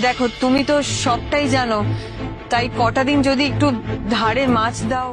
দেখো তুমি তো সবটাই জানো, তাই কটা দিন যদি একটু ধারে মাছ দাও।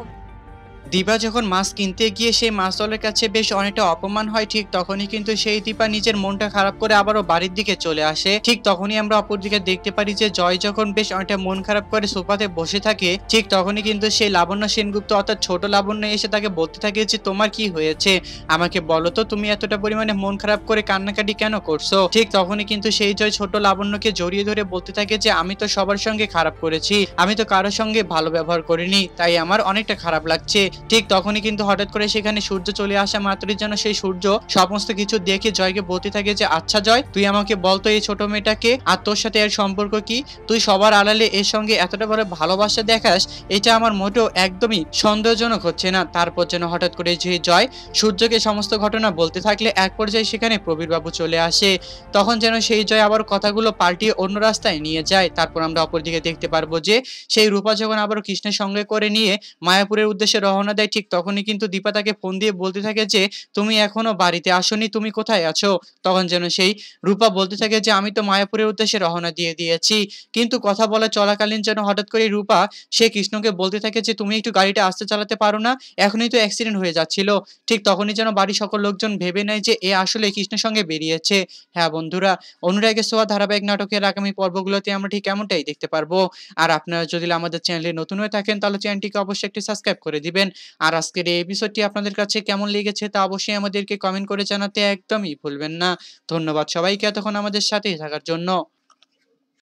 দীপা যখন মাছ কিনতে গিয়ে সেই মাছওয়ালার কাছে বেশ অনেকটা অপমান হয়, ঠিক তখনই কিন্তু সেই দীপা নিজের মনটা খারাপ করে আবারও বাড়ির দিকে চলে আসে। ঠিক তখনই আমরা অপরদিকে দেখতে পারি যে জয় যখন বেশ অনেকটা মন খারাপ করে সোফাতে বসে থাকে, ঠিক তখনই কিন্তু সেই লাবণ্য সেনগুপ্ত অর্থাৎ ছোট লাবণ্য এসে তাকে বলতে থাকে যে তোমার কি হয়েছে, আমাকে বলো তো তুমি এতটা পরিমাণে মন খারাপ করে কান্নাকাটি কেন করছো। ঠিক তখনই কিন্তু সেই জয় ছোট লাবণ্যকে জড়িয়ে ধরে বলতে থাকে যে আমি তো সবার সঙ্গে খারাপ করেছি, আমি তো কারোর সঙ্গে ভালো ব্যবহার করিনি, তাই আমার অনেকটা খারাপ লাগছে। ঠিক তখনই কিন্তু হঠাৎ করে সেখানে সূর্য চলে আসা মাত্রই যেন সেই সূর্য সমস্ত কিছু দেখে জয়কে বলতে থাকে যে আচ্ছা জয়, তুই আমাকে বলতো এই ছোট মেয়েটাকে আর তোর সাথে এর সম্পর্ক কি, তুই সবার আড়ালে এর সঙ্গে এতটা বড় ভালোবাসা দেখাস, এটা আমার মোটেও একদমই সন্দেহজনক হচ্ছে না। তারপর যেন হঠাৎ করে যে জয় সূর্যকে সমস্ত ঘটনা বলতে থাকলে এক পর্যায়ে সেখানে প্রবীর বাবু চলে আসে। তখন যেন সেই জয় আবার কথাগুলো পাল্টিয়ে অন্য রাস্তায় নিয়ে যায়। তারপর আমরা অপরদিকে দেখতে পারবো যে সেই রূপা যখন আবার কৃষ্ণের সঙ্গে করে নিয়ে মায়াপুরের উদ্দেশ্যে রওনা দেয়, ঠিক তখনই কিন্তু দীপা তাকে ফোন দিয়ে বলতে থাকে যে তুমি এখনো বাড়িতে আসোনি, তুমি কোথায় আছো। তখন যেন সেই রূপা বলতে থাকে যে আমি তো মায়াপুরের উদ্দেশ্যে রওনা দিয়ে দিয়েছি। কিন্তু কথা বলা চলাকালীন যেন হঠাৎ করে রূপা সে কৃষ্ণকে বলতে থাকে যে তুমি একটু গাড়িটা আস্তে চালাতে পারো না, এখনই তো অ্যাক্সিডেন্ট হয়ে যাচ্ছিল। ঠিক তখনই যেন বাড়ির সকল লোকজন ভেবে নেয় যে এ আসলে কৃষ্ণের সঙ্গে বেরিয়েছে। হ্যাঁ বন্ধুরা, অনুরাগের ছোঁয়া ধারাবাহিক নাটকের আগামী পর্বগুলোতে আমরা ঠিক এমনটাই দেখতে পারবো। আর আপনারা যদি আমাদের চ্যানেলে নতুন হয়ে থাকেন তাহলে চ্যানেলটিকে অবশ্যই একটি সাবস্ক্রাইব করে দিবেন। আর আজকের এই এপিসোডটি আপনাদের কাছে কেমন লেগেছে তা অবশ্যই আমাদেরকে কমেন্ট করে জানাতে একদমই ভুলবেন না। ধন্যবাদ সবাইকে এতক্ষণ আমাদের সাথেই থাকার জন্য।